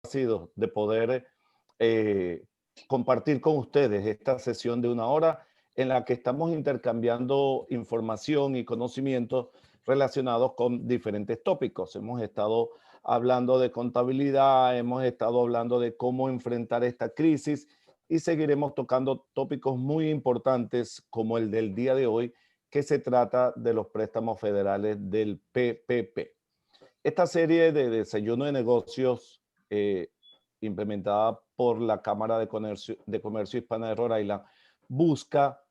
sido de poder eh, compartir con ustedes esta sesión de una hora en la que estamos intercambiando información y conocimientos relacionados con diferentes tópicos. Hemos estado hablando de contabilidad, hemos estado hablando de cómo enfrentar esta crisis y seguiremos tocando tópicos muy importantes como el del día de hoy, que se trata de los préstamos federales del PPP. Esta serie de desayuno de negocios eh, implementada por la Cámara de Comercio Hispana de Rhode Island busca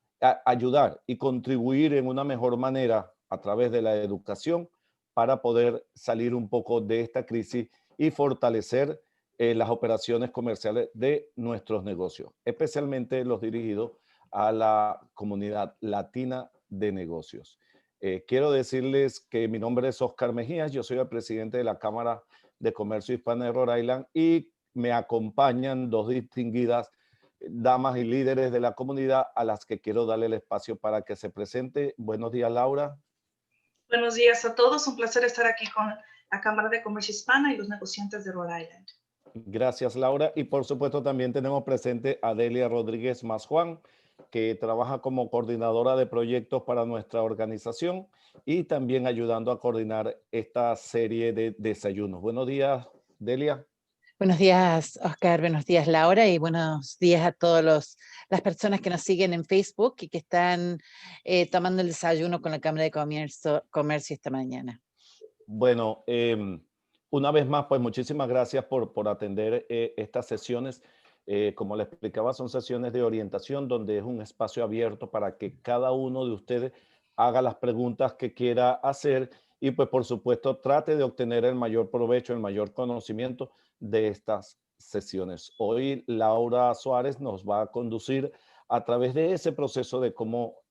ayudar y contribuir en una mejor manera a través de la educación para poder salir un poco de esta crisis y fortalecer las operaciones comerciales de nuestros negocios, especialmente los dirigidos a la comunidad latina de negocios. Quiero decirles que mi nombre es Oscar Mejías, yo soy el presidente de la Cámara de Comercio Hispana de Rhode Island y me acompañan dos distinguidas damas y líderes de la comunidad a las que quiero darle el espacio para que se presente. Buenos días, Laura. Buenos días a todos, un placer estar aquí con la Cámara de Comercio Hispana y los negociantes de Rhode Island. Gracias, Laura. Y por supuesto también tenemos presente a Delia Rodríguez Masjuan, que trabaja como coordinadora de proyectos para nuestra organización y también ayudando a coordinar esta serie de desayunos. Buenos días, Delia. Buenos días, Oscar. Buenos días, Laura. Y buenos días a todas las personas que nos siguen en Facebook y que están tomando el desayuno con la Cámara de Comercio esta mañana. Bueno, una vez más, pues muchísimas gracias por atender estas sesiones. Como les explicaba, son sesiones de orientación donde es un espacio abierto para que cada uno de ustedes haga las preguntas que quiera hacer y pues por supuesto trate de obtener el mayor provecho, el mayor conocimiento de estas sesiones. Hoy Laura Suárez nos va a conducir a través de ese proceso de cómo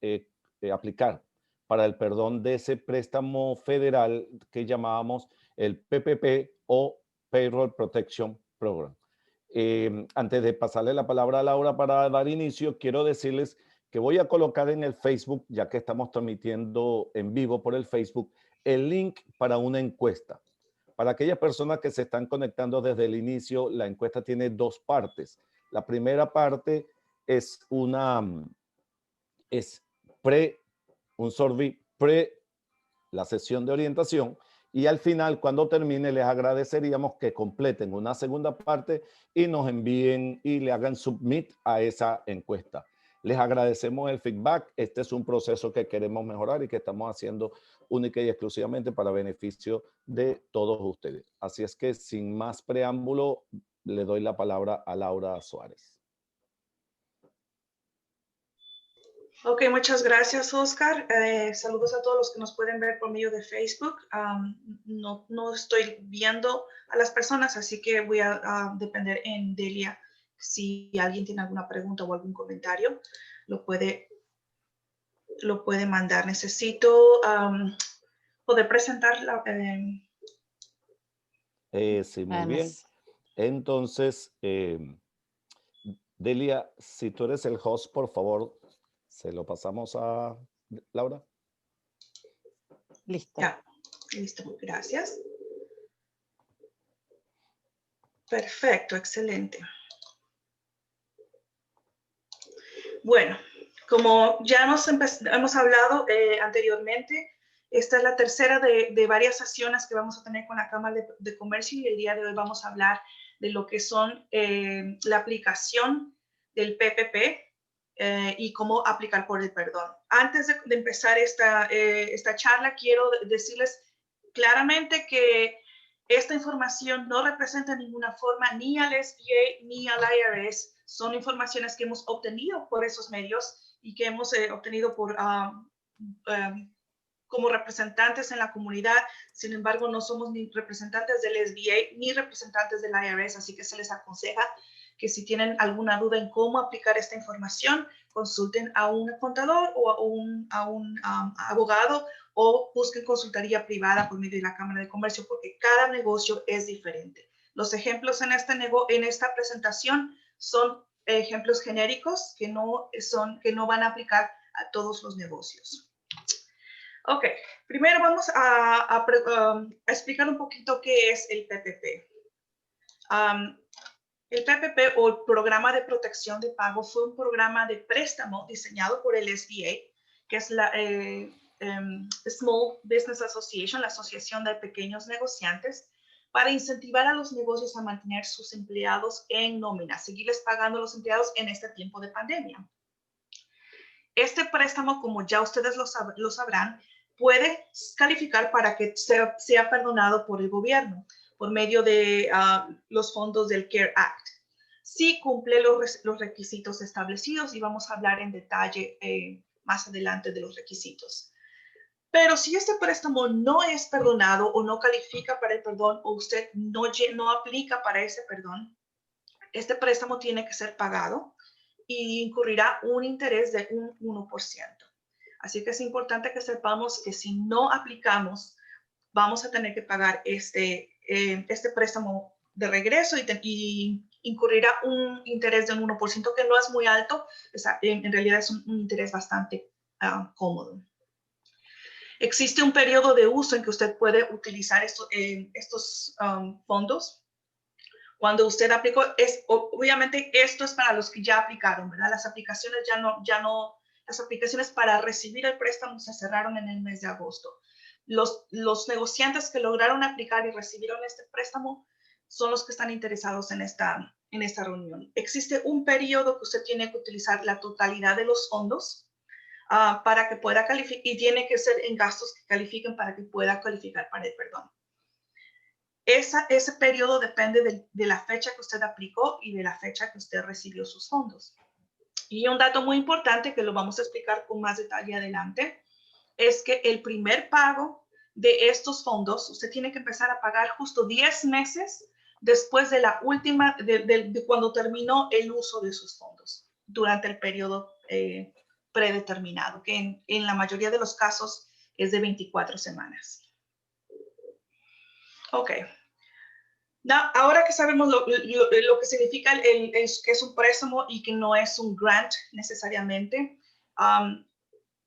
aplicar para el perdón de ese préstamo federal que llamábamos el PPP o Payroll Protection Program. Antes de pasarle la palabra a Laura para dar inicio, quiero decirles que voy a colocar en el Facebook, ya que estamos transmitiendo en vivo por el Facebook, el link para una encuesta. Para aquellas personas que se están conectando desde el inicio, la encuesta tiene dos partes. La primera parte es un survey la sesión de orientación y al final, cuando termine, les agradeceríamos que completen una segunda parte y nos envíen y le hagan submit a esa encuesta. Les agradecemos el feedback. Este es un proceso que queremos mejorar y que estamos haciendo única y exclusivamente para beneficio de todos ustedes. Así es que sin más preámbulo, le doy la palabra a Laura Suárez. Ok, muchas gracias, Oscar. Saludos a todos los que nos pueden ver por medio de Facebook. No estoy viendo a las personas, así que voy a depender en Delia. Si alguien tiene alguna pregunta o algún comentario, lo puede mandar. Necesito poder presentarla. Sí, muy bien. Entonces, Delia, si tú eres el host, por favor, se lo pasamos a Laura. Listo. Ya, listo, gracias. Perfecto, excelente. Bueno, como ya hemos hablado anteriormente, esta es la tercera de varias sesiones que vamos a tener con la Cámara de Comercio y el día de hoy vamos a hablar de lo que son la aplicación del PPP y cómo aplicar por el perdón. Antes de empezar esta charla, quiero decirles claramente que esta información no representa en ninguna forma ni al SBA ni al IRS. Son informaciones que hemos obtenido por esos medios y que hemos obtenido como representantes en la comunidad. Sin embargo, no somos ni representantes del SBA ni representantes del IRS, así que se les aconseja que si tienen alguna duda en cómo aplicar esta información, consulten a un contador o a un abogado o busquen consultoría privada por medio de la Cámara de Comercio, porque cada negocio es diferente. Los ejemplos en esta presentación son ejemplos genéricos que no van a aplicar a todos los negocios. Ok, primero vamos a explicar un poquito qué es el PPP. El PPP o el Programa de Protección de Pago fue un programa de préstamo diseñado por el SBA, que es la Small Business Association, la Asociación de Pequeños Negociantes, para incentivar a los negocios a mantener sus empleados en nómina, seguirles pagando a los empleados en este tiempo de pandemia. Este préstamo, como ya ustedes lo sabrán, puede calificar para que sea perdonado por el gobierno por medio de los fondos del CARE Act. Si cumple los requisitos establecidos, y vamos a hablar en detalle más adelante de los requisitos. Pero si este préstamo no es perdonado o no califica para el perdón, o usted no aplica para ese perdón, este préstamo tiene que ser pagado y incurrirá un interés de un 1%. Así que es importante que sepamos que si no aplicamos, vamos a tener que pagar este préstamo de regreso y incurrirá un interés de un 1%, que no es muy alto, en realidad es un interés bastante cómodo. Existe un periodo de uso en que usted puede utilizar estos fondos. Cuando usted aplicó, obviamente esto es para los que ya aplicaron, ¿verdad? Las aplicaciones las aplicaciones para recibir el préstamo se cerraron en el mes de agosto. Los negociantes que lograron aplicar y recibieron este préstamo son los que están interesados en esta reunión. Existe un periodo que usted tiene que utilizar la totalidad de los fondos para que pueda calificar, y tiene que ser en gastos que califiquen para que pueda calificar para el perdón. Ese periodo depende de la fecha que usted aplicó y de la fecha que usted recibió sus fondos. Y un dato muy importante que lo vamos a explicar con más detalle adelante es que el primer pago de estos fondos, usted tiene que empezar a pagar justo 10 meses después de la última, de cuando terminó el uso de sus fondos, durante el periodo predeterminado, que en la mayoría de los casos es de 24 semanas. Ok. Ahora que sabemos lo que significa que es un préstamo y que no es un grant necesariamente,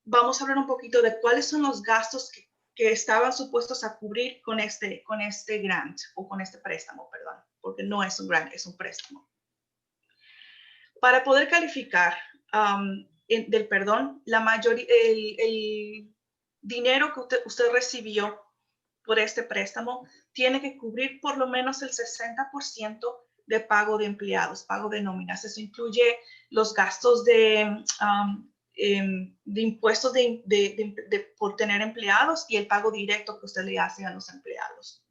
vamos a hablar un poquito de cuáles son los gastos que estaban supuestos a cubrir con este grant o con este préstamo, perdón, porque no es un grant, es un préstamo. Para poder calificar del perdón, el dinero que usted recibió por este préstamo tiene que cubrir por lo menos el 60% de pago de empleados, pago de nóminas. Eso incluye los gastos de impuestos por tener empleados y el pago directo que usted le hace a los empleados.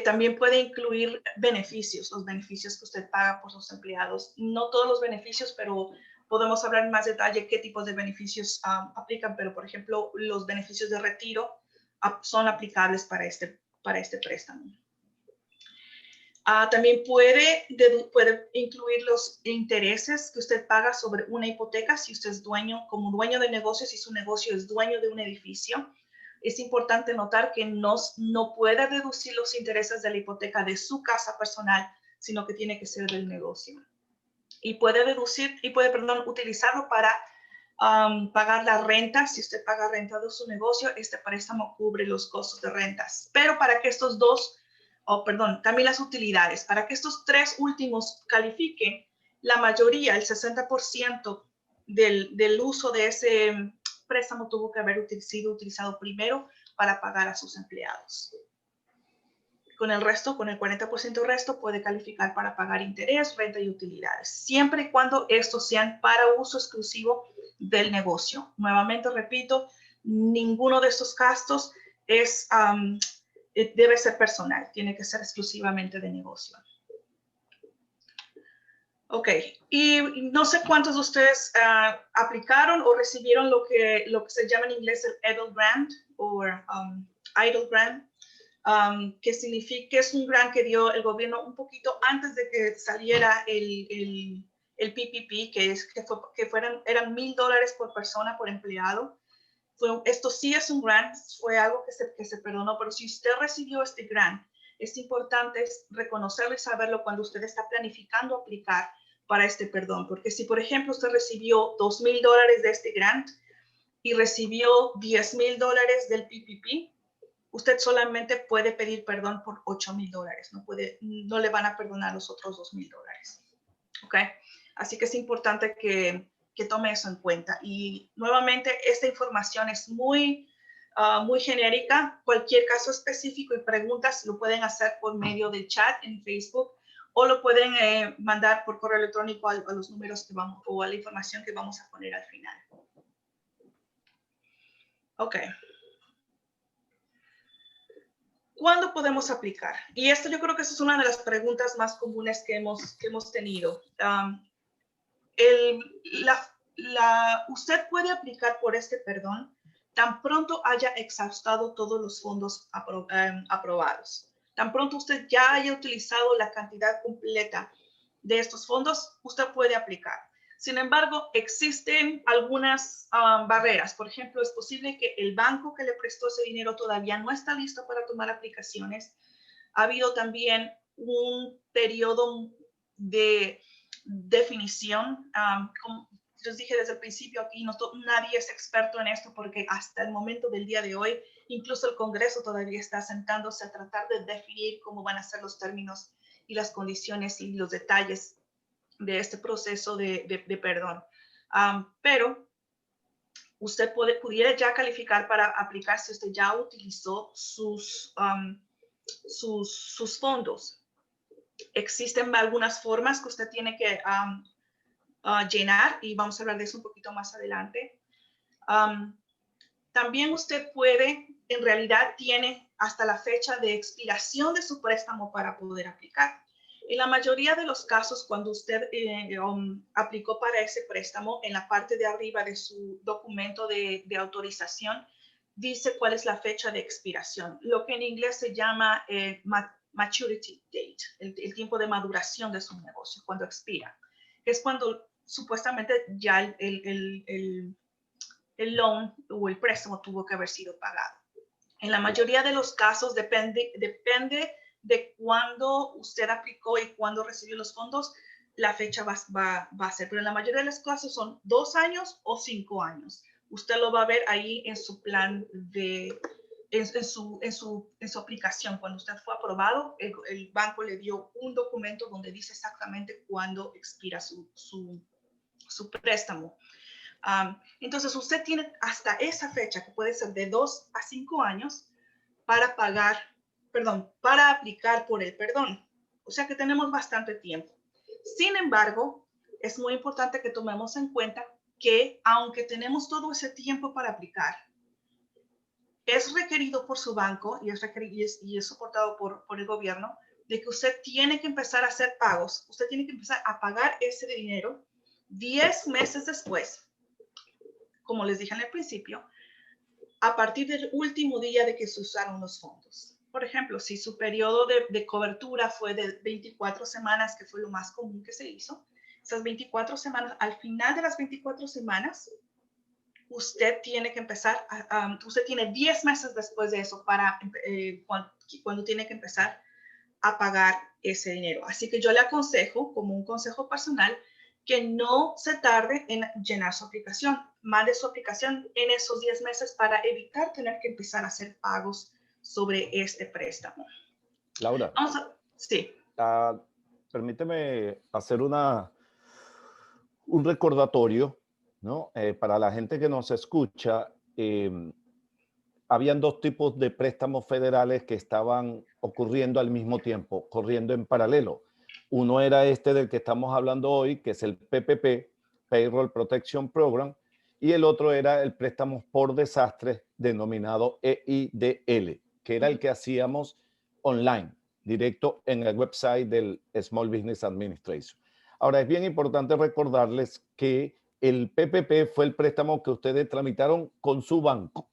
También puede incluir beneficios, los beneficios que usted paga por sus empleados. No todos los beneficios, pero podemos hablar en más detalle qué tipos de beneficios aplican, pero por ejemplo, los beneficios de retiro son aplicables para este préstamo. También puede incluir los intereses que usted paga sobre una hipoteca si usted es como dueño de negocio, si su negocio es dueño de un edificio. Es importante notar que no puede deducir los intereses de la hipoteca de su casa personal, sino que tiene que ser del negocio. Y puede utilizarlo para pagar la renta. Si usted paga renta de su negocio, este préstamo cubre los costos de rentas. Pero para que también las utilidades, para que estos tres últimos califiquen, la mayoría, el 60% del uso de ese préstamo tuvo que haber sido utilizado primero para pagar a sus empleados. Con el 40% resto puede calificar para pagar interés, renta y utilidades, siempre y cuando estos sean para uso exclusivo del negocio. Nuevamente repito, ninguno de estos gastos debe ser personal, tiene que ser exclusivamente de negocio. Ok, y no sé cuántos de ustedes aplicaron o recibieron lo que se llama en inglés el EIDL Grant o EIDL Grant, que significa que es un grant que dio el gobierno un poquito antes de que saliera el PPP, eran $1,000 por persona por empleado. Esto sí es un grant, fue algo que se perdonó, pero si usted recibió este grant, es importante reconocerlo y saberlo cuando usted está planificando aplicar para este perdón, porque si por ejemplo usted recibió $2,000 de este grant y recibió $10,000 del PPP, usted solamente puede pedir perdón por $8,000. No le van a perdonar los otros $2,000. ¿Ok? Así que es importante que tome eso en cuenta. Y nuevamente, esta información es muy genérica. Cualquier caso específico y preguntas lo pueden hacer por medio del chat en Facebook o lo pueden mandar por correo electrónico a los números que vamos o a la información que vamos a poner al final. Ok. ¿Cuándo podemos aplicar? Y esto yo creo que esa es una de las preguntas más comunes que hemos tenido. Usted puede aplicar por este perdón tan pronto haya exhaustido todos los fondos aprobados. Tan pronto usted ya haya utilizado la cantidad completa de estos fondos, usted puede aplicar. Sin embargo, existen algunas barreras. Por ejemplo, es posible que el banco que le prestó ese dinero todavía no está listo para tomar aplicaciones. Ha habido también un periodo de definición. Como les dije desde el principio, aquí nadie es experto en esto porque hasta el momento del día de hoy, incluso el Congreso todavía está sentándose a tratar de definir cómo van a ser los términos y las condiciones y los detalles de este proceso de perdón. Pero usted pudiera ya calificar para aplicar si usted ya utilizó sus fondos. Existen algunas formas que usted tiene que llenar y vamos a hablar de eso un poquito más adelante. También usted puede, en realidad tiene hasta la fecha de expiración de su préstamo para poder aplicar. En la mayoría de los casos, cuando usted aplicó para ese préstamo, en la parte de arriba de su documento de autorización, dice cuál es la fecha de expiración, lo que en inglés se llama maturity date, el tiempo de maduración de su negocio, cuando expira. Es cuando supuestamente ya el loan o el préstamo tuvo que haber sido pagado. En la mayoría de los casos depende de cuándo usted aplicó y cuándo recibió los fondos, la fecha va a ser. Pero en la mayoría de los casos son 2 años o 5 años. Usted lo va a ver ahí en su plan en su aplicación. Cuando usted fue aprobado, el banco le dio un documento donde dice exactamente cuándo expira su préstamo. Entonces, usted tiene hasta esa fecha, que puede ser de 2 a 5 años, para aplicar por el perdón. O sea que tenemos bastante tiempo. Sin embargo, es muy importante que tomemos en cuenta que aunque tenemos todo ese tiempo para aplicar, es requerido por su banco y es soportado por el gobierno de que usted tiene que empezar a hacer pagos. Usted tiene que empezar a pagar ese dinero 10 meses después, como les dije en el principio, a partir del último día de que se usaron los fondos. Por ejemplo, si su periodo de cobertura fue de 24 semanas, que fue lo más común que se hizo, esas 24 semanas, al final de las 24 semanas, usted tiene que empezar, usted tiene 10 meses después de eso para cuando tiene que empezar a pagar ese dinero. Así que yo le aconsejo, como un consejo personal, que no se tarde en llenar su aplicación. Mande su aplicación en esos 10 meses para evitar tener que empezar a hacer pagos sobre este préstamo. Laura. Sí. Permíteme hacer un recordatorio, ¿no? Para la gente que nos escucha, habían 2 tipos de préstamos federales que estaban ocurriendo al mismo tiempo, corriendo en paralelo. Uno era este del que estamos hablando hoy, que es el PPP, Payroll Protection Program, y el otro era el préstamo por desastres denominado EIDL, que era el que hacíamos online, directo en el website del Small Business Administration. Ahora, es bien importante recordarles que el PPP fue el préstamo que ustedes tramitaron con su banco.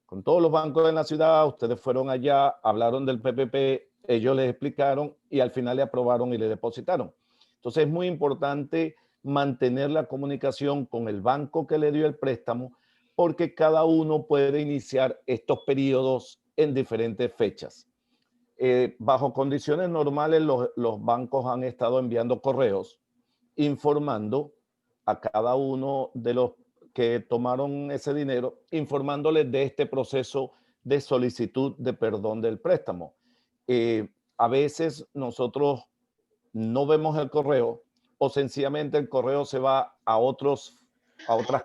Con todos los bancos de la ciudad, ustedes fueron allá, hablaron del PPP, ellos les explicaron y al final le aprobaron y le depositaron. Entonces es muy importante mantener la comunicación con el banco que le dio el préstamo porque cada uno puede iniciar estos periodos en diferentes fechas. Bajo condiciones normales, los bancos han estado enviando correos informando a cada uno de los que tomaron ese dinero, informándoles de este proceso de solicitud de perdón del préstamo. A veces nosotros no vemos el correo o sencillamente el correo se va a otras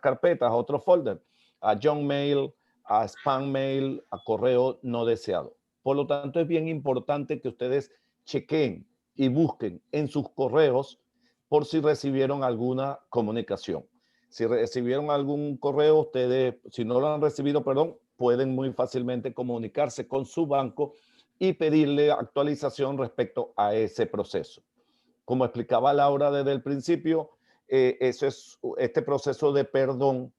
carpetas, a otros folders, a junk mail, a spam mail, a correo no deseado. Por lo tanto, es bien importante que ustedes chequen y busquen en sus correos por si recibieron alguna comunicación. Si recibieron algún correo, ustedes, si no lo han recibido, perdón, pueden muy fácilmente comunicarse con su banco y pedirle actualización respecto a ese proceso. Como explicaba Laura desde el principio, este proceso de perdón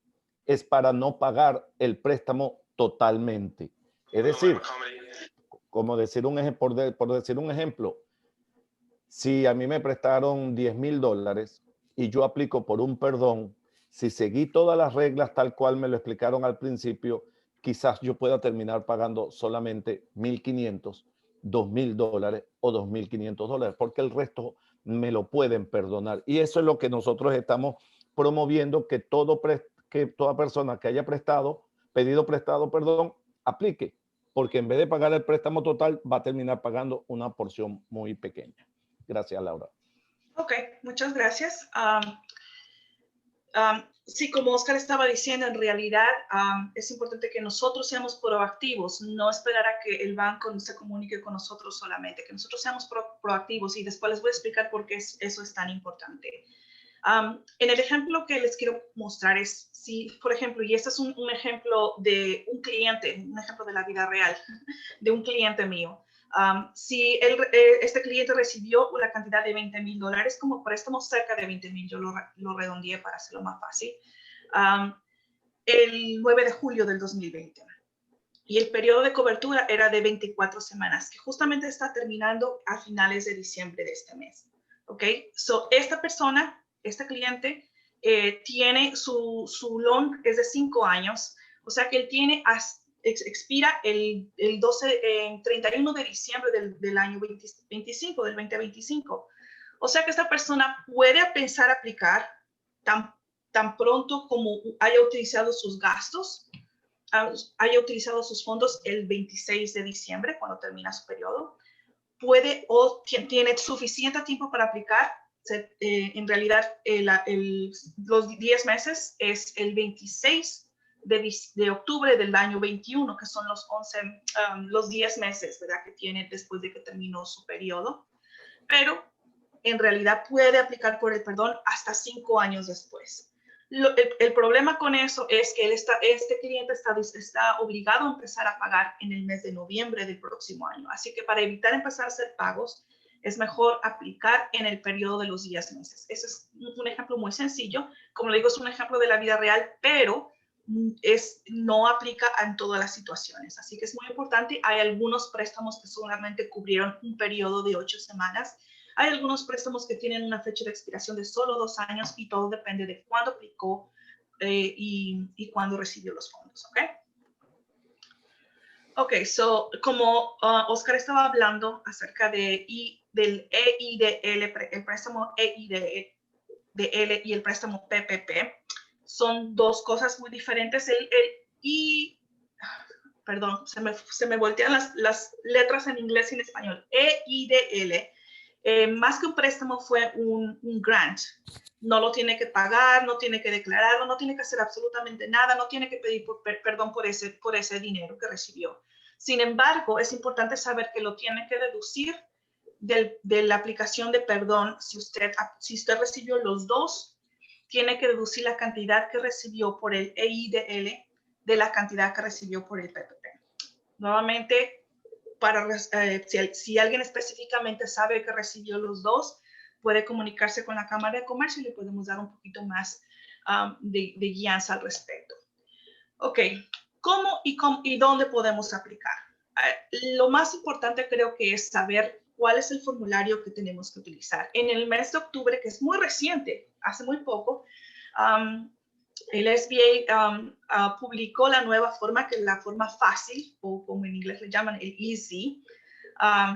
es para no pagar el préstamo totalmente. Es decir, como decir por decir un ejemplo, si a mí me prestaron $10,000 y yo aplico por un perdón, si seguí todas las reglas tal cual me lo explicaron al principio, quizás yo pueda terminar pagando solamente $1,500, $2,000 o $2,500, porque el resto me lo pueden perdonar. Y eso es lo que nosotros estamos promoviendo, que toda persona que haya pedido prestado, perdón, aplique, porque en vez de pagar el préstamo total, va a terminar pagando una porción muy pequeña. Gracias, Laura. Ok, muchas gracias. Sí, como Oscar estaba diciendo, en realidad es importante que nosotros seamos proactivos, no esperar a que el banco se comunique con nosotros solamente, que nosotros seamos proactivos, y después les voy a explicar por qué eso es tan importante. En el ejemplo que les quiero mostrar es, si, por ejemplo, y este es un ejemplo de un cliente, un ejemplo de la vida real, de un cliente mío. Si este cliente recibió una cantidad de $20,000 como préstamo, cerca de 20,000, yo lo redondeé para hacerlo más fácil, el 9 de julio del 2020. Y el periodo de cobertura era de 24 semanas, que justamente está terminando a finales de diciembre de este mes. ¿Ok? So, esta persona, este cliente, tiene su loan es de 5 años, o sea que él tiene expira el 31 de diciembre del año 2025. O sea que esta persona puede pensar aplicar tan pronto como haya utilizado sus gastos, haya utilizado sus fondos el 26 de diciembre, cuando termina su periodo. Puede o tiene suficiente tiempo para aplicar. En realidad, los 10 meses es el 26 de octubre del año 21, que son los 10 meses, ¿verdad?, que tiene después de que terminó su periodo. Pero en realidad puede aplicar por el perdón hasta 5 años después. El problema con eso es que este cliente está obligado a empezar a pagar en el mes de noviembre del próximo año. Así que para evitar empezar a hacer pagos, es mejor aplicar en el periodo de los 10 meses. Ese es un ejemplo muy sencillo. Como le digo, es un ejemplo de la vida real, pero no aplica en todas las situaciones. Así que es muy importante. Hay algunos préstamos que solamente cubrieron un periodo de 8 semanas. Hay algunos préstamos que tienen una fecha de expiración de solo 2 años, y todo depende de cuándo aplicó y cuándo recibió los fondos. ¿Ok? Ok, so como Oscar estaba hablando acerca del EIDL, el préstamo EIDL y el préstamo PPP, son dos cosas muy diferentes. Perdón, se me voltean las letras en inglés y en español. EIDL, más que un préstamo, fue un grant. No lo tiene que pagar, no tiene que declararlo, no tiene que hacer absolutamente nada, no tiene que pedir perdón por ese dinero que recibió. Sin embargo, es importante saber que lo tiene que deducir de la aplicación de perdón. Si usted recibió los dos, tiene que deducir la cantidad que recibió por el EIDL de la cantidad que recibió por el PPP. Nuevamente, si alguien específicamente sabe que recibió los dos, puede comunicarse con la Cámara de Comercio y le podemos dar un poquito más de guianza al respecto. Ok, ¿cómo y dónde podemos aplicar? Lo más importante creo que es saber cuál es el formulario que tenemos que utilizar. En el mes de octubre, que es muy reciente, hace muy poco, el SBA publicó la nueva forma, que es la forma fácil, o como en inglés le llaman el EASY.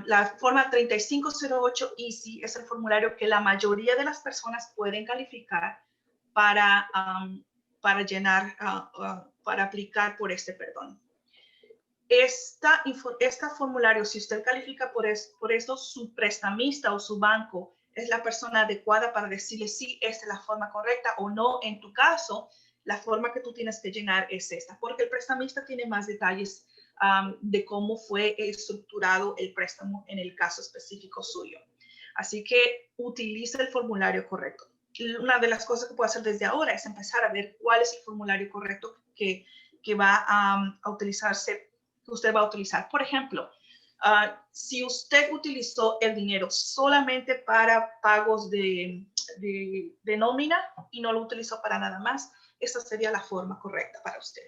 La forma 3508 EASY es el formulario que la mayoría de las personas pueden calificar para llenar, para aplicar por este perdón. Esta formulario, si usted califica por esto, su prestamista o su banco es la persona adecuada para decirle si esta es la forma correcta o no. En tu caso, la forma que tú tienes que llenar es esta, porque el prestamista tiene más detalles de cómo fue estructurado el préstamo en el caso específico suyo. Así que utilice el formulario correcto. Una de las cosas que puede hacer desde ahora es empezar a ver cuál es el formulario correcto que va a utilizarse, que usted va a utilizar. Por ejemplo, si usted utilizó el dinero solamente para pagos de nómina y no lo utilizó para nada más, esa sería la forma correcta para usted.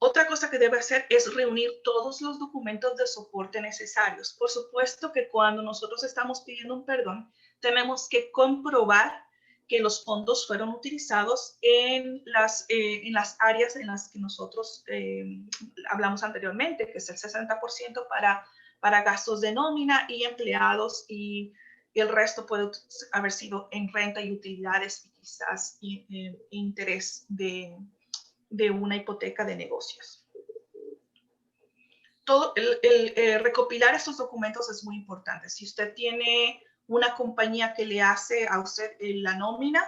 Otra cosa que debe hacer es reunir todos los documentos de soporte necesarios. Por supuesto que cuando nosotros estamos pidiendo un perdón, tenemos que comprobar que los fondos fueron utilizados en las áreas en las que nosotros hablamos anteriormente, que es el 60% para gastos de nómina y empleados, y el resto puede haber sido en renta y utilidades y quizás interés de una hipoteca de negocios. Recopilar estos documentos es muy importante. Si usted tiene una compañía que le hace a usted la nómina,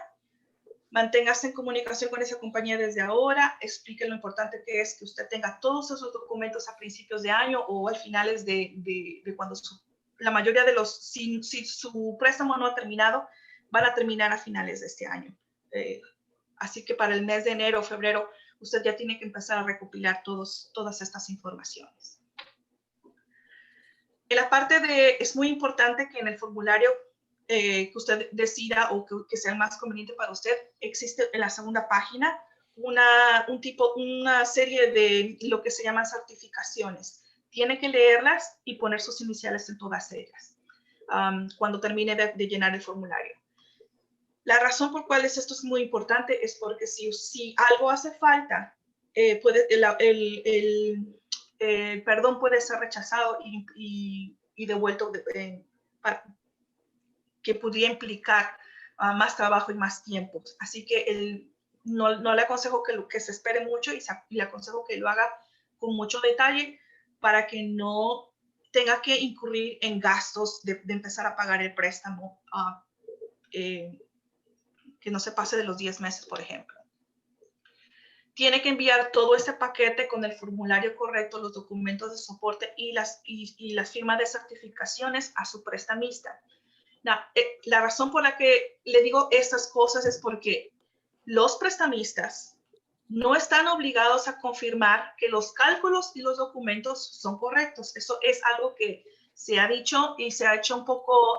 manténgase en comunicación con esa compañía desde ahora, explique lo importante que es que usted tenga todos esos documentos a principios de año o al finales de cuando la mayoría de si su préstamo no ha terminado, van a terminar a finales de este año. Así que para el mes de enero o febrero, usted ya tiene que empezar a recopilar todas estas informaciones. En la parte es muy importante que en el formulario que usted decida o que sea más conveniente para usted, existe en la segunda página una serie de lo que se llaman certificaciones. Tiene que leerlas y poner sus iniciales en todas ellas cuando termine de llenar el formulario. La razón por cual esto es muy importante es porque si algo hace falta, el perdón puede ser rechazado y devuelto, que podría implicar más trabajo y más tiempo. Así que no le aconsejo que se espere mucho y le aconsejo que lo haga con mucho detalle para que no tenga que incurrir en gastos de empezar a pagar el préstamo que no se pase de los 10 meses, por ejemplo. Tiene que enviar todo este paquete con el formulario correcto, los documentos de soporte y las firmas de certificaciones a su prestamista. La razón por la que le digo estas cosas es porque los prestamistas no están obligados a confirmar que los cálculos y los documentos son correctos. Eso es algo que se ha dicho y se ha hecho un poco...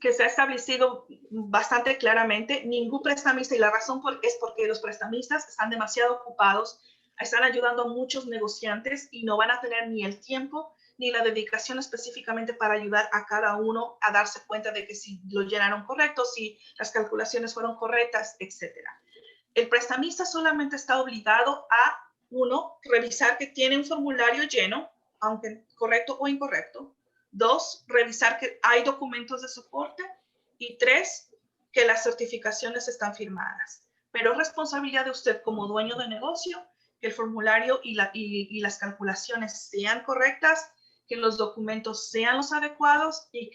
que se ha establecido bastante claramente. Ningún prestamista, y la razón es porque los prestamistas están demasiado ocupados, están ayudando a muchos negociantes y no van a tener ni el tiempo ni la dedicación específicamente para ayudar a cada uno a darse cuenta de que si lo llenaron correcto, si las calculaciones fueron correctas, etc. El prestamista solamente está obligado a, uno, revisar que tiene un formulario lleno, aunque correcto o incorrecto. 2, revisar que hay documentos de soporte. Y 3, que las certificaciones están firmadas. Pero es responsabilidad de usted como dueño de negocio que el formulario y las calculaciones sean correctas, que los documentos sean los adecuados y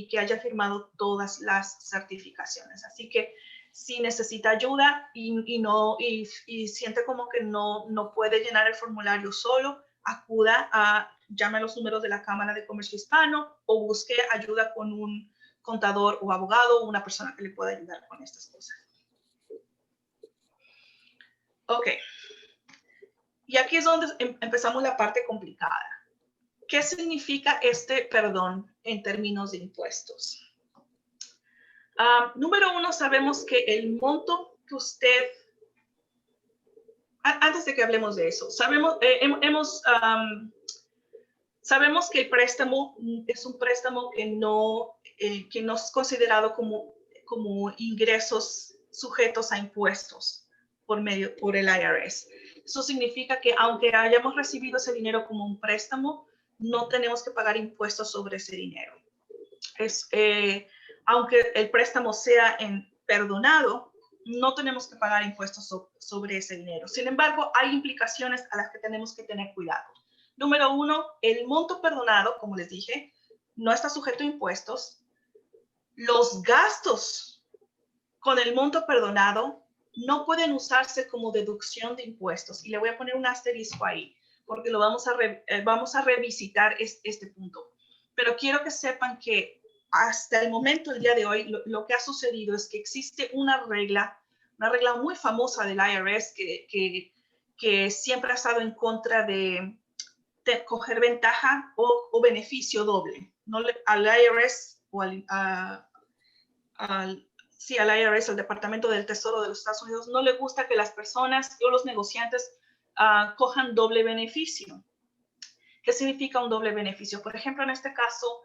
que haya firmado todas las certificaciones. Así que si necesita ayuda y siente como que no puede llenar el formulario solo, llame a los números de la Cámara de Comercio Hispano o busque ayuda con un contador o abogado o una persona que le pueda ayudar con estas cosas. Ok. Y aquí es donde empezamos la parte complicada. ¿Qué significa este perdón en términos de impuestos? Número 1, sabemos que el monto que usted... Antes de que hablemos de eso, sabemos que el préstamo es un préstamo que no es considerado como ingresos sujetos a impuestos por el IRS. Eso significa que aunque hayamos recibido ese dinero como un préstamo, no tenemos que pagar impuestos sobre ese dinero. Aunque el préstamo sea perdonado, no tenemos que pagar impuestos sobre ese dinero. Sin embargo, hay implicaciones a las que tenemos que tener cuidado. Número uno, el monto perdonado, como les dije, no está sujeto a impuestos. Los gastos con el monto perdonado no pueden usarse como deducción de impuestos. Y le voy a poner un asterisco ahí, porque lo vamos a revisitar este punto. Pero quiero que sepan que hasta el momento, el día de hoy, lo que ha sucedido es que existe una regla muy famosa del IRS que siempre ha estado en contra de coger ventaja o beneficio doble. No al IRS o al IRS, al Departamento del Tesoro de los Estados Unidos, no le gusta que las personas o los negociantes cojan doble beneficio. ¿Qué significa un doble beneficio? Por ejemplo, en este caso,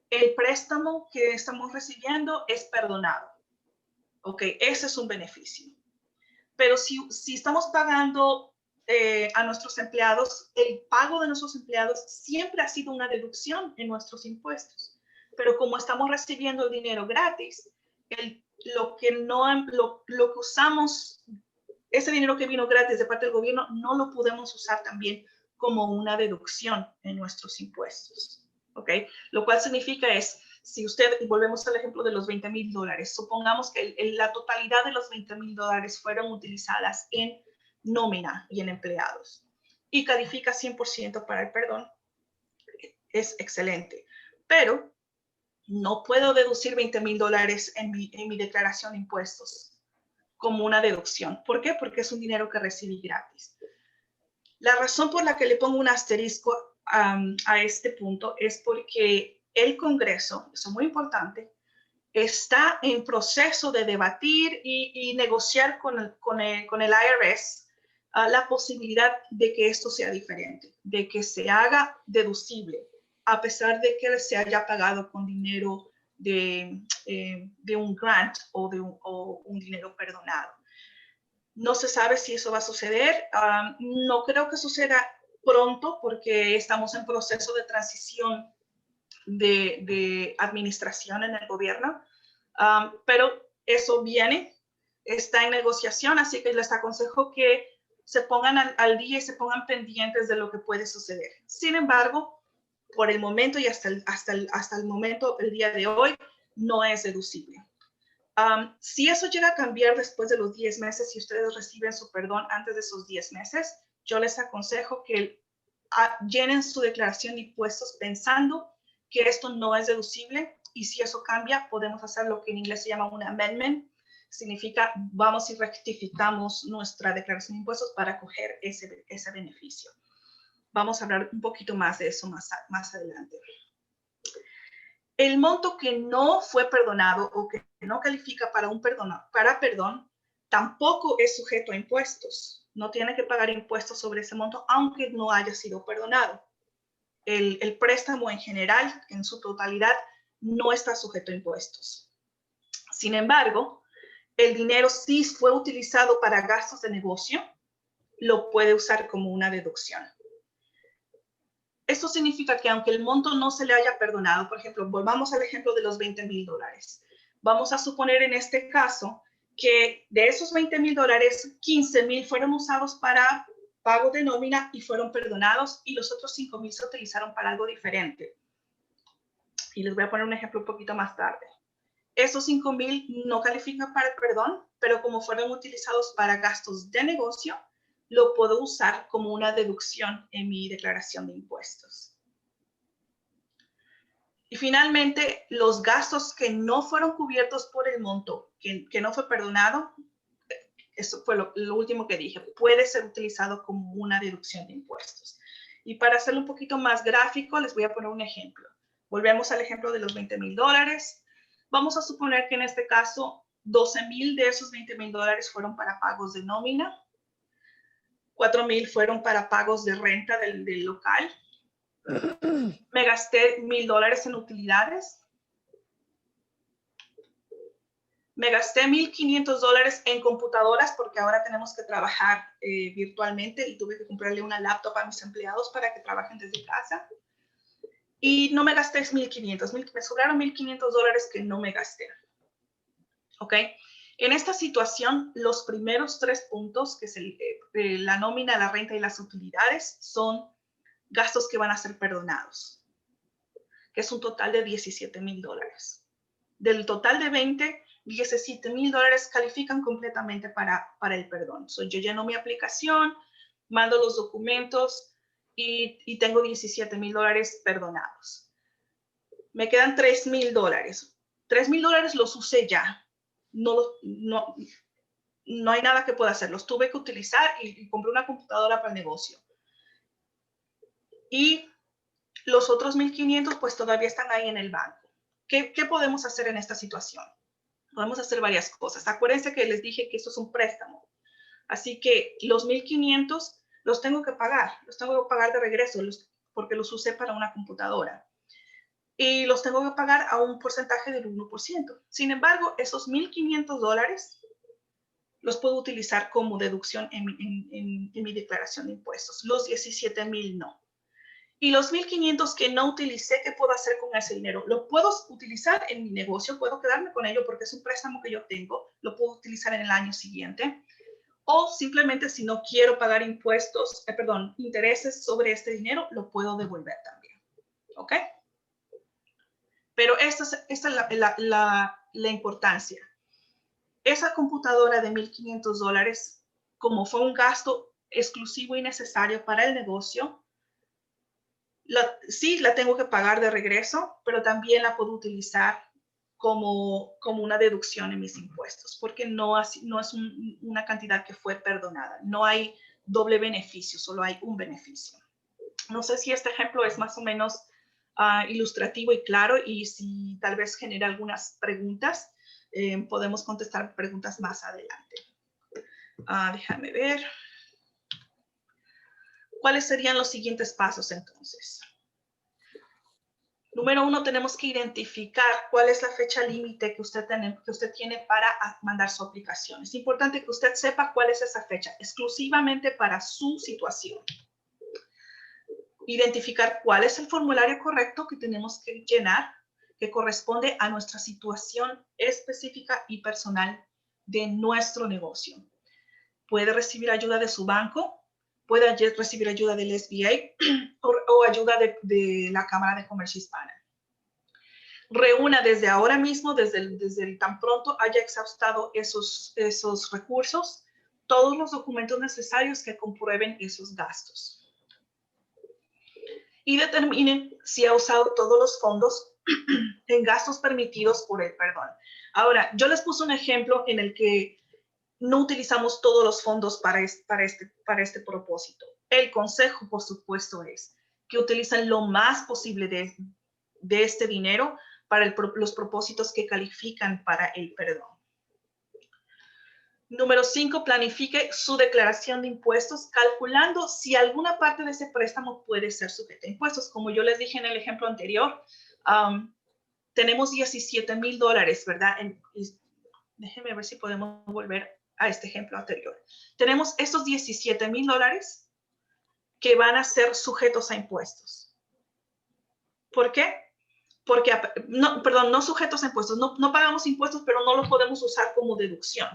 el préstamo que estamos recibiendo es perdonado. Ok, ese es un beneficio. Pero si estamos pagando a nuestros empleados, el pago de nuestros empleados siempre ha sido una deducción en nuestros impuestos. Pero como estamos recibiendo el dinero gratis, lo que usamos, ese dinero que vino gratis de parte del gobierno, no lo podemos usar también como una deducción en nuestros impuestos. ¿Ok? Lo cual significa es, si usted, y volvemos al ejemplo de los $20,000, supongamos que la totalidad de los $20,000 fueron utilizadas en nómina y en empleados y califica 100% para el perdón, es excelente. Pero no puedo deducir $20,000 en mi declaración de impuestos como una deducción. ¿Por qué? Porque es un dinero que recibí gratis. La razón por la que le pongo un asterisco a este punto es porque el Congreso, eso es muy importante, está en proceso de debatir y negociar con el IRS la posibilidad de que esto sea diferente, de que se haga deducible, a pesar de que se haya pagado con dinero de un grant o un dinero perdonado. No se sabe si eso va a suceder. No creo que suceda pronto porque estamos en proceso de transición de administración en el gobierno. Pero eso viene, está en negociación, así que les aconsejo que se pongan al día y se pongan pendientes de lo que puede suceder. Sin embargo, por el momento y hasta el momento, el día de hoy, no es deducible. Si eso llega a cambiar después de los 10 meses, si ustedes reciben su perdón antes de esos 10 meses, yo les aconsejo que llenen su declaración de impuestos pensando que esto no es deducible, y si eso cambia, podemos hacer lo que en inglés se llama un amendment. Significa vamos y rectificamos nuestra declaración de impuestos para coger ese beneficio. Vamos a hablar un poquito más de eso más adelante. El monto que no fue perdonado o que no califica para perdón tampoco es sujeto a impuestos. No tiene que pagar impuestos sobre ese monto, aunque no haya sido perdonado. El préstamo en general, en su totalidad, no está sujeto a impuestos. Sin embargo, el dinero sí fue utilizado para gastos de negocio, lo puede usar como una deducción. Esto significa que aunque el monto no se le haya perdonado, por ejemplo, volvamos al ejemplo de los $20,000. Vamos a suponer en este caso que de esos $20,000, $15,000 fueron usados para pago de nómina y fueron perdonados, y los otros $5,000 se utilizaron para algo diferente. Y les voy a poner un ejemplo un poquito más tarde. Esos $5,000 no califican para el perdón, pero como fueron utilizados para gastos de negocio, lo puedo usar como una deducción en mi declaración de impuestos. Y finalmente, los gastos que no fueron cubiertos por el monto, que no fue perdonado, eso fue lo último que dije, puede ser utilizado como una deducción de impuestos. Y para hacerlo un poquito más gráfico, les voy a poner un ejemplo. Volvemos al ejemplo de los $20,000. Vamos a suponer que en este caso, $12,000 de esos $20,000 fueron para pagos de nómina. $4,000 fueron para pagos de renta del local. Me gasté $1,000 en utilidades. Me gasté $1,500 en computadoras porque ahora tenemos que trabajar virtualmente y tuve que comprarle una laptop a mis empleados para que trabajen desde casa. Y no me gasté $1,500. Me sobraron $1,500 que no me gasté. ¿Ok? En esta situación, los primeros 3 puntos, que es la nómina, la renta y las utilidades, son gastos que van a ser perdonados, que es un total de $17,000. Del total de 20, $17,000 califican completamente para el perdón. Yo lleno mi aplicación, mando los documentos y tengo $17,000 perdonados. Me quedan $3,000. $3,000 los usé ya. No hay nada que pueda hacer. Los tuve que utilizar y compré una computadora para el negocio. Y los otros 1,500 pues todavía están ahí en el banco. ¿Qué podemos hacer en esta situación? Podemos hacer varias cosas. Acuérdense que les dije que esto es un préstamo. Así que los 1,500 los tengo que pagar. Los tengo que pagar de regreso porque los usé para una computadora. Y los tengo que pagar a un porcentaje del 1%. Sin embargo, esos $1,500 los puedo utilizar como deducción en mi declaración de impuestos. Los 17,000 no. Y los 1,500 que no utilicé, ¿qué puedo hacer con ese dinero? Lo puedo utilizar en mi negocio, puedo quedarme con ello porque es un préstamo que yo tengo, lo puedo utilizar en el año siguiente. O simplemente si no quiero pagar intereses sobre este dinero, lo puedo devolver también. ¿Ok? Pero esta es la importancia. Esa computadora de $1,500, como fue un gasto exclusivo y necesario para el negocio, sí la tengo que pagar de regreso, pero también la puedo utilizar como una deducción en mis impuestos, porque no es una cantidad que fue perdonada. No hay doble beneficio, solo hay un beneficio. No sé si este ejemplo es más o menos ilustrativo y claro, y si tal vez genera algunas preguntas, podemos contestar preguntas más adelante. Déjame ver. ¿Cuáles serían los siguientes pasos entonces? Número 1, tenemos que identificar cuál es la fecha límite que usted tiene para mandar su aplicación. Es importante que usted sepa cuál es esa fecha, exclusivamente para su situación. Identificar cuál es el formulario correcto que tenemos que llenar, que corresponde a nuestra situación específica y personal de nuestro negocio. Puede recibir ayuda de su banco, puede recibir ayuda del SBA o ayuda de la Cámara de Comercio Hispana. Reúna desde ahora mismo, desde tan pronto haya exhaustado esos recursos, todos los documentos necesarios que comprueben esos gastos. Y determinen si ha usado todos los fondos en gastos permitidos por el perdón. Ahora, yo les puse un ejemplo en el que no utilizamos todos los fondos para este propósito. El consejo, por supuesto, es que utilicen lo más posible de este dinero para los propósitos que califican para el perdón. Número 5, planifique su declaración de impuestos calculando si alguna parte de ese préstamo puede ser sujeta a impuestos. Como yo les dije en el ejemplo anterior, tenemos $17,000, ¿verdad? Déjenme ver si podemos volver a este ejemplo anterior. Tenemos estos $17,000 que van a ser sujetos a impuestos. ¿Por qué? Porque, no sujetos a impuestos, no pagamos impuestos, pero no los podemos usar como deducción.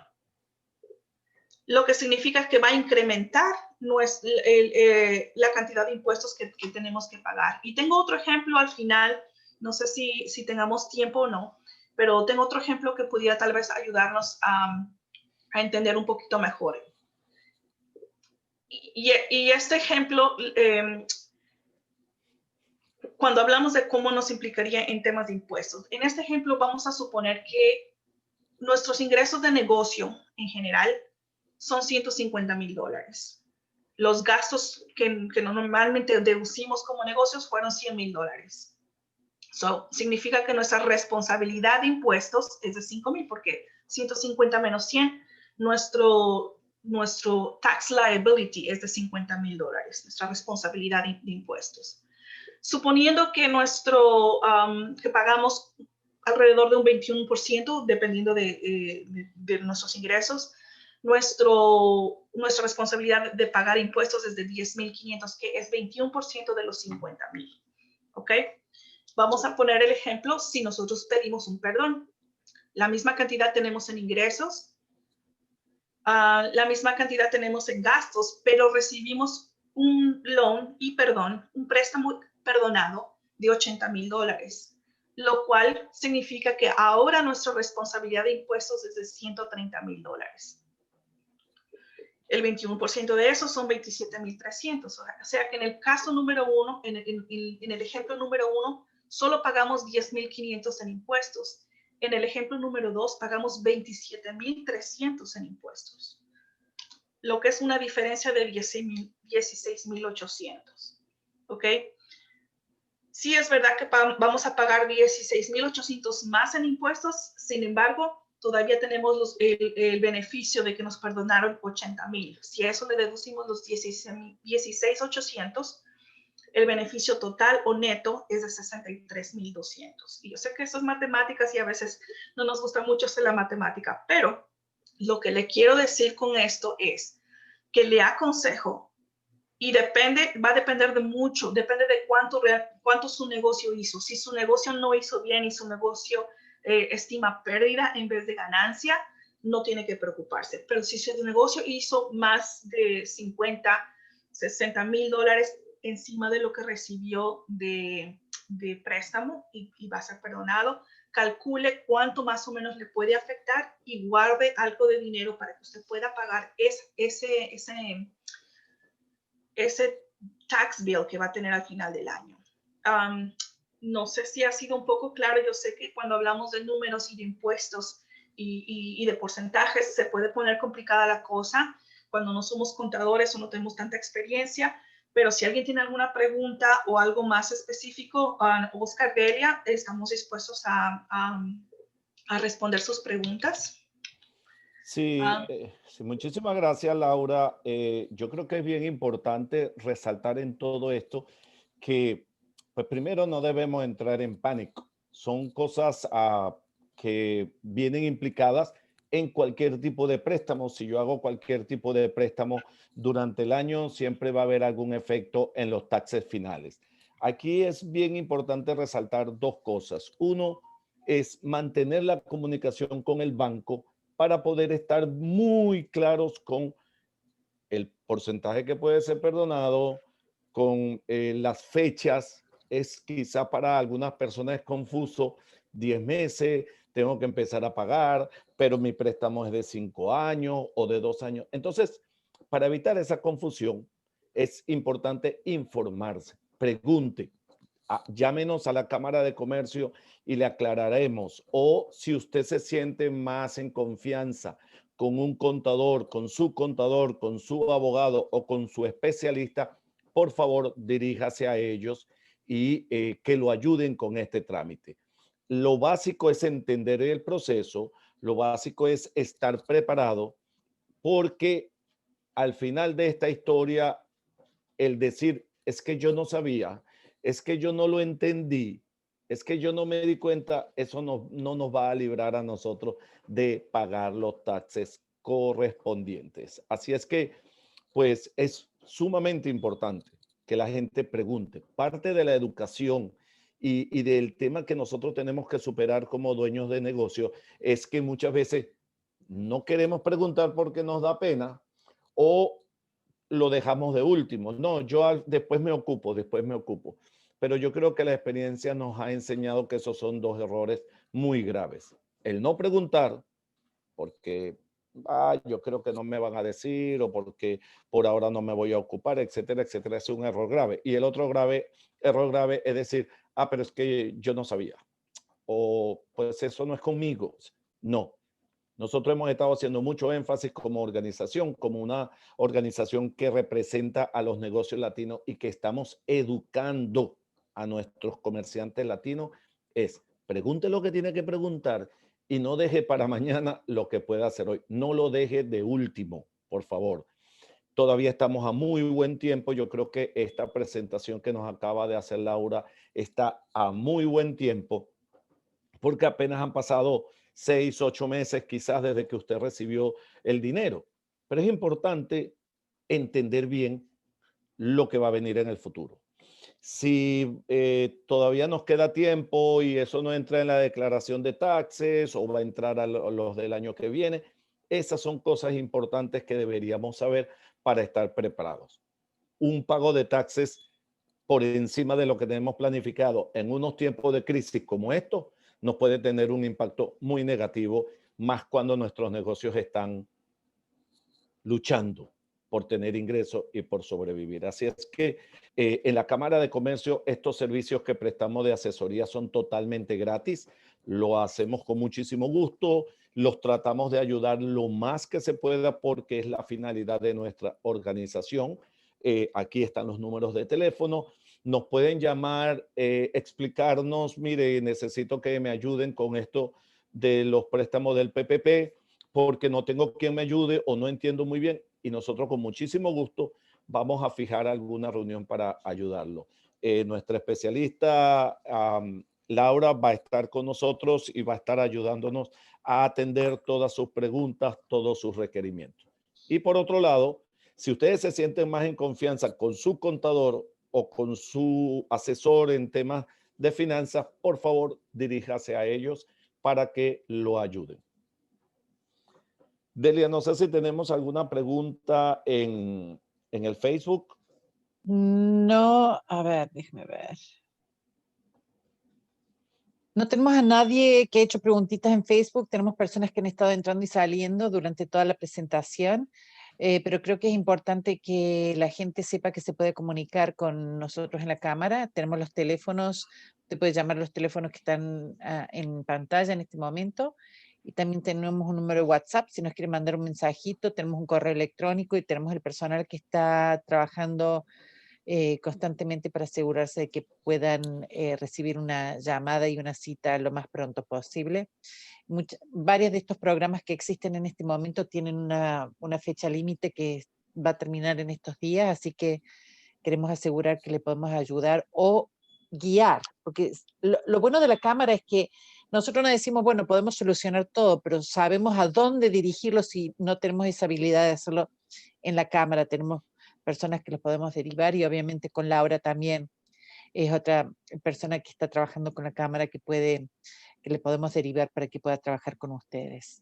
Lo que significa que va a incrementar la cantidad de impuestos que tenemos que pagar. Y tengo otro ejemplo al final, no sé si tengamos tiempo o no, pero tengo otro ejemplo que pudiera tal vez ayudarnos a entender un poquito mejor. Y este ejemplo, cuando hablamos de cómo nos implicaría en temas de impuestos, en este ejemplo vamos a suponer que nuestros ingresos de negocio en general son $150,000. Los gastos que normalmente deducimos como negocios fueron $100,000. Significa que nuestra responsabilidad de impuestos es de $5,000 porque 150 menos 100, nuestro tax liability es de $50,000, nuestra responsabilidad de impuestos. Suponiendo que que pagamos alrededor de un 21%, dependiendo de nuestros ingresos, nuestra responsabilidad de pagar impuestos es de $10,500, que es 21% de los $50,000. ¿Ok? Vamos a poner el ejemplo si nosotros pedimos un perdón. La misma cantidad tenemos en ingresos, La misma cantidad tenemos en gastos, pero recibimos un préstamo perdonado de $80,000, lo cual significa que ahora nuestra responsabilidad de impuestos es de $130,000. El 21% de eso son 27,300. O sea que en el caso número 1, en el ejemplo número 1, solo pagamos 10,500 en impuestos. En el ejemplo número 2, pagamos 27,300 en impuestos, lo que es una diferencia de 16,800. ¿Ok? Sí es verdad que vamos a pagar 16,800 más en impuestos, sin embargo, todavía tenemos el beneficio de que nos perdonaron 80,000. Si a eso le deducimos los 16,800, el beneficio total o neto es de 63,200. Y yo sé que eso es matemáticas y a veces no nos gusta mucho hacer la matemática, pero lo que le quiero decir con esto es que le aconsejo, y va a depender de mucho, depende de cuánto su negocio hizo. Si su negocio no hizo bien y su negocio estima pérdida en vez de ganancia, no tiene que preocuparse. Pero si su negocio hizo más de 50, $60,000 encima de lo que recibió de préstamo y va a ser perdonado, calcule cuánto más o menos le puede afectar y guarde algo de dinero para que usted pueda pagar ese tax bill que va a tener al final del año. No sé si ha sido un poco claro. Yo sé que cuando hablamos de números y de impuestos y de porcentajes se puede poner complicada la cosa cuando no somos contadores o no tenemos tanta experiencia, pero si alguien tiene alguna pregunta o algo más específico, Oscar, Delia, estamos dispuestos a responder sus preguntas. Sí, sí, muchísimas gracias, Laura. Yo creo que es bien importante resaltar en todo esto que, pues primero, no debemos entrar en pánico. Son cosas que vienen implicadas en cualquier tipo de préstamo. Si yo hago cualquier tipo de préstamo durante el año, siempre va a haber algún efecto en los taxes finales. Aquí es bien importante resaltar dos cosas. Uno es mantener la comunicación con el banco para poder estar muy claros con el porcentaje que puede ser perdonado, con las fechas. Es quizá para algunas personas es confuso, 10 meses, tengo que empezar a pagar, pero mi préstamo es de 5 años o de 2 años. Entonces, para evitar esa confusión, es importante informarse, pregunte, llámenos a la Cámara de Comercio y le aclararemos. O si usted se siente más en confianza con un contador, con su abogado o con su especialista, por favor, diríjase a ellos y que lo ayuden con este trámite. Lo básico es entender el proceso, lo básico es estar preparado, porque al final de esta historia, el decir, es que yo no sabía, es que yo no lo entendí, es que yo no me di cuenta, eso no nos va a librar a nosotros de pagar los taxes correspondientes. Así es que, pues, es sumamente importante que la gente pregunte. Parte de la educación y del tema que nosotros tenemos que superar como dueños de negocio es que muchas veces no queremos preguntar porque nos da pena o lo dejamos de último. No, después me ocupo, después me ocupo. Pero yo creo que la experiencia nos ha enseñado que esos son dos errores muy graves. El no preguntar, porque yo creo que no me van a decir o porque por ahora no me voy a ocupar, etcétera, etcétera, es un error grave. Y el otro error grave es decir, pero es que yo no sabía. O pues eso no es conmigo. No, nosotros hemos estado haciendo mucho énfasis como organización, como una organización que representa a los negocios latinos y que estamos educando a nuestros comerciantes latinos. Pregunte lo que tiene que preguntar y no deje para mañana lo que pueda hacer hoy. No lo deje de último, por favor. Todavía estamos a muy buen tiempo. Yo creo que esta presentación que nos acaba de hacer Laura está a muy buen tiempo, porque apenas han pasado 6, 8 meses quizás desde que usted recibió el dinero. Pero es importante entender bien lo que va a venir en el futuro. Si todavía nos queda tiempo y eso no entra en la declaración de taxes o va a entrar a los del año que viene, Esas son cosas importantes que deberíamos saber para estar preparados. Un pago de taxes por encima de lo que tenemos planificado en unos tiempos de crisis como estos nos puede tener un impacto muy negativo, más cuando nuestros negocios están luchando por tener ingresos y por sobrevivir. Así es que en la Cámara de Comercio estos servicios que prestamos de asesoría son totalmente gratis. Lo hacemos con muchísimo gusto. Los tratamos de ayudar lo más que se pueda porque es la finalidad de nuestra organización. Aquí están los números de teléfono. Nos pueden llamar, explicarnos, mire, necesito que me ayuden con esto de los préstamos del PPP porque no tengo quien me ayude o no entiendo muy bien, y nosotros con muchísimo gusto vamos a fijar alguna reunión para ayudarlo. Nuestra especialista Laura va a estar con nosotros y va a estar ayudándonos a atender todas sus preguntas, todos sus requerimientos. Y por otro lado, si ustedes se sienten más en confianza con su contador o con su asesor en temas de finanzas, por favor, diríjase a ellos para que lo ayuden. Delia, no sé si tenemos alguna pregunta en el Facebook. No, a ver, déjame ver. No tenemos a nadie que ha hecho preguntitas en Facebook, tenemos personas que han estado entrando y saliendo durante toda la presentación, pero creo que es importante que la gente sepa que se puede comunicar con nosotros en la cámara. Tenemos los teléfonos, te puedes llamar a los teléfonos que están en pantalla en este momento, y también tenemos un número de WhatsApp si nos quieren mandar un mensajito, tenemos un correo electrónico y tenemos el personal que está trabajando constantemente para asegurarse de que puedan recibir una llamada y una cita lo más pronto posible. Varios de estos programas que existen en este momento tienen una fecha límite que va a terminar en estos días, así que queremos asegurar que le podemos ayudar o guiar, porque lo bueno de la cámara es que nosotros no decimos, bueno, podemos solucionar todo, pero sabemos a dónde dirigirlo si no tenemos esa habilidad de hacerlo en la cámara. Tenemos personas que los podemos derivar y obviamente con Laura también es otra persona que está trabajando con la cámara que le podemos derivar para que pueda trabajar con ustedes.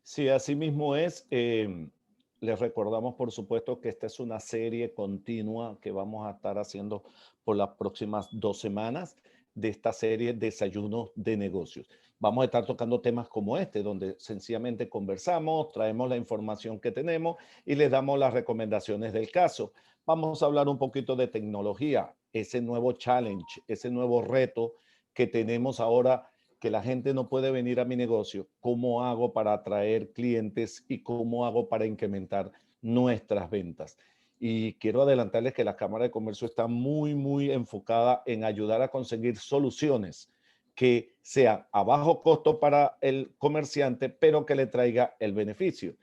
Sí, así mismo es. Les recordamos, por supuesto, que esta es una serie continua que vamos a estar haciendo por las próximas 2 semanas de esta serie Desayunos de Negocios. Vamos a estar tocando temas como este, donde sencillamente conversamos, traemos la información que tenemos y les damos las recomendaciones del caso. Vamos a hablar un poquito de tecnología, ese nuevo challenge, ese nuevo reto que tenemos ahora, que la gente no puede venir a mi negocio. ¿Cómo hago para atraer clientes y cómo hago para incrementar nuestras ventas? Y quiero adelantarles que la Cámara de Comercio está muy enfocada en ayudar a conseguir soluciones que sean a bajo costo para el comerciante, pero que le traiga el beneficio.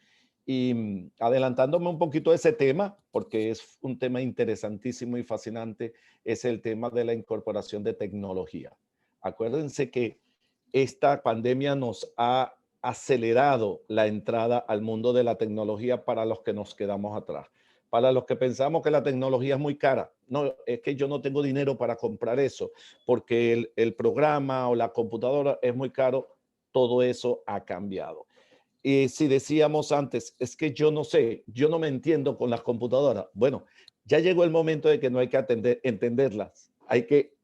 Y adelantándome un poquito de ese tema, porque es un tema interesantísimo y fascinante, es el tema de la incorporación de tecnología. Acuérdense que esta pandemia nos ha acelerado la entrada al mundo de la tecnología para los que nos quedamos atrás. Para los que pensamos que la tecnología es muy cara, no, es que yo no tengo dinero para comprar eso, porque el programa o la computadora es muy caro, todo eso ha cambiado. Y si decíamos antes, es que yo no sé, yo no me entiendo con las computadoras. Bueno, ya llegó el momento de que no hay que entenderlas, hay que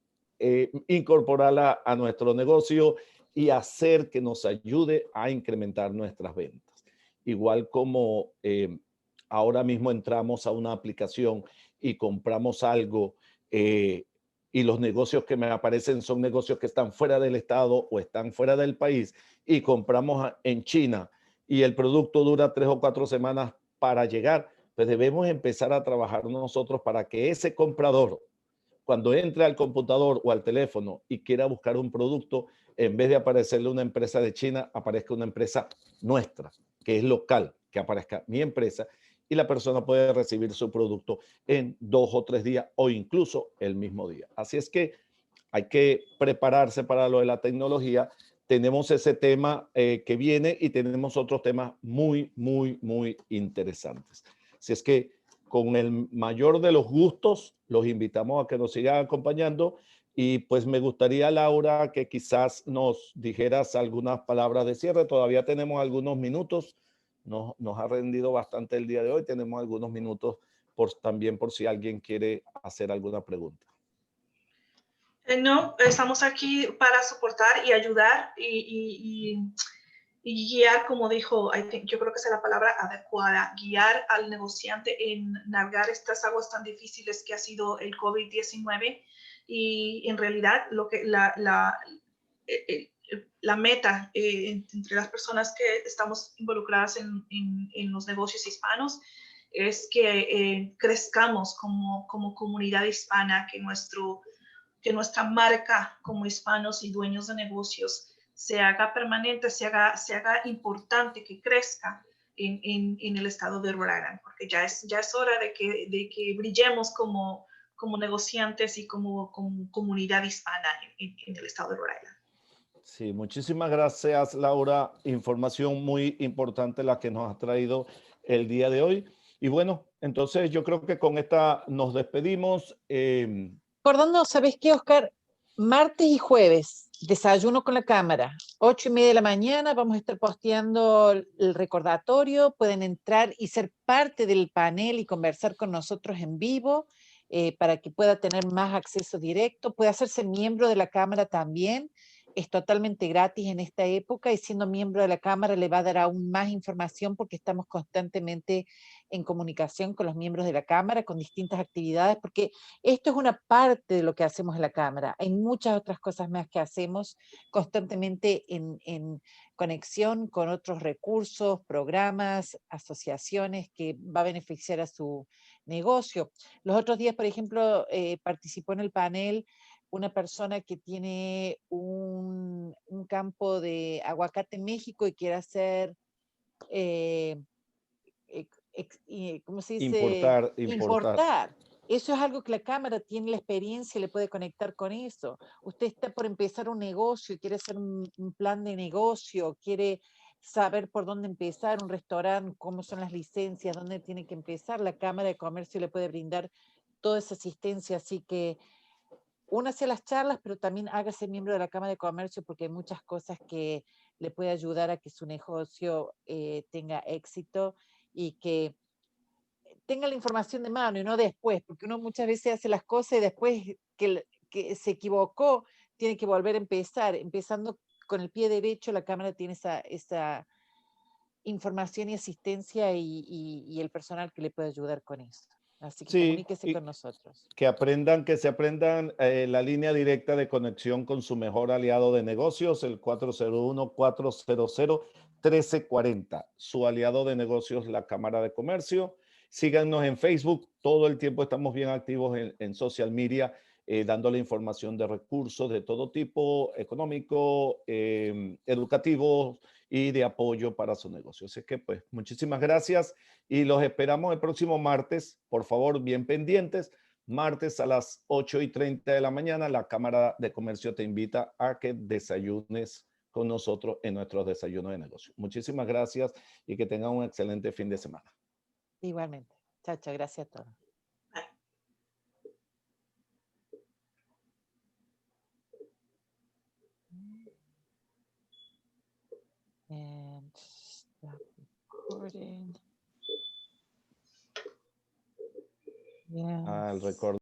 incorporarla a nuestro negocio y hacer que nos ayude a incrementar nuestras ventas. Igual como ahora mismo entramos a una aplicación y compramos algo y los negocios que me aparecen son negocios que están fuera del estado o están fuera del país y compramos en China y el producto dura 3 o 4 semanas para llegar, pues debemos empezar a trabajar nosotros para que ese comprador, cuando entre al computador o al teléfono y quiera buscar un producto, en vez de aparecerle una empresa de China, aparezca una empresa nuestra, que es local, que aparezca mi empresa y la persona puede recibir su producto en 2 o 3 días o incluso el mismo día. Así es que hay que prepararse para lo de la tecnología. Tenemos ese tema que viene y tenemos otros temas muy interesantes. Así es que con el mayor de los gustos, los invitamos a que nos sigan acompañando Y pues me gustaría, Laura, que quizás nos dijeras algunas palabras de cierre. Todavía tenemos algunos minutos. Nos ha rendido bastante el día de hoy. Tenemos algunos minutos también por si alguien quiere hacer alguna pregunta. No, estamos aquí para soportar y ayudar y guiar, como dijo, yo creo que esa es la palabra adecuada, guiar al negociante en navegar estas aguas tan difíciles que ha sido el COVID-19 y en realidad la meta entre las personas que estamos involucradas en los negocios hispanos es que crezcamos como comunidad hispana, que nuestra marca como hispanos y dueños de negocios se haga permanente, se haga importante, que crezca en el estado de Rhode Island, porque ya es hora de que brillemos como negociantes y como comunidad hispana en el estado de Rhode Island. Sí, muchísimas gracias, Laura. Información muy importante la que nos has traído el día de hoy. Y bueno, entonces yo creo que con esta nos despedimos. Recordando, ¿sabes qué, Oscar? Martes y jueves, desayuno con la cámara, 8:30 de la mañana, vamos a estar posteando el recordatorio, pueden entrar y ser parte del panel y conversar con nosotros en vivo para que pueda tener más acceso directo, puede hacerse miembro de la cámara también, es totalmente gratis en esta época y siendo miembro de la cámara le va a dar aún más información porque estamos constantemente en comunicación con los miembros de la cámara, con distintas actividades, porque esto es una parte de lo que hacemos en la Cámara. Hay muchas otras cosas más que hacemos constantemente en conexión con otros recursos, programas, asociaciones que va a beneficiar a su negocio. Los otros días, por ejemplo, participó en el panel una persona que tiene un campo de aguacate en México y quiere hacer... ¿cómo se dice? Importar. Eso es algo que la Cámara tiene la experiencia, le puede conectar con eso. Usted está por empezar un negocio, quiere hacer un plan de negocio, quiere saber por dónde empezar, un restaurante, cómo son las licencias, dónde tiene que empezar. La Cámara de Comercio le puede brindar toda esa asistencia, así que únase a las charlas, pero también hágase miembro de la Cámara de Comercio porque hay muchas cosas que le puede ayudar a que su negocio tenga éxito y que tenga la información de mano y no después, porque uno muchas veces hace las cosas y después que se equivocó, tiene que volver a empezar. Empezando con el pie derecho, la Cámara tiene esa información y asistencia y el personal que le puede ayudar con eso. Así que Sí, comuníquese con nosotros. que se aprendan la línea directa de conexión con su mejor aliado de negocios, el 401-400-1340. Su aliado de negocios, la Cámara de Comercio. Síganos en Facebook. Todo el tiempo estamos bien activos en social media, dándole información de recursos de todo tipo, económico, educativo y de apoyo para su negocio. Así que pues muchísimas gracias y los esperamos el próximo martes. Por favor, bien pendientes. Martes a las 8:30 de la mañana, la Cámara de Comercio te invita a que desayunes con nosotros en nuestros desayunos de negocio. Muchísimas gracias y que tengan un excelente fin de semana. Igualmente. Chao, chao. Gracias a todos. And stop recording. Yes. El record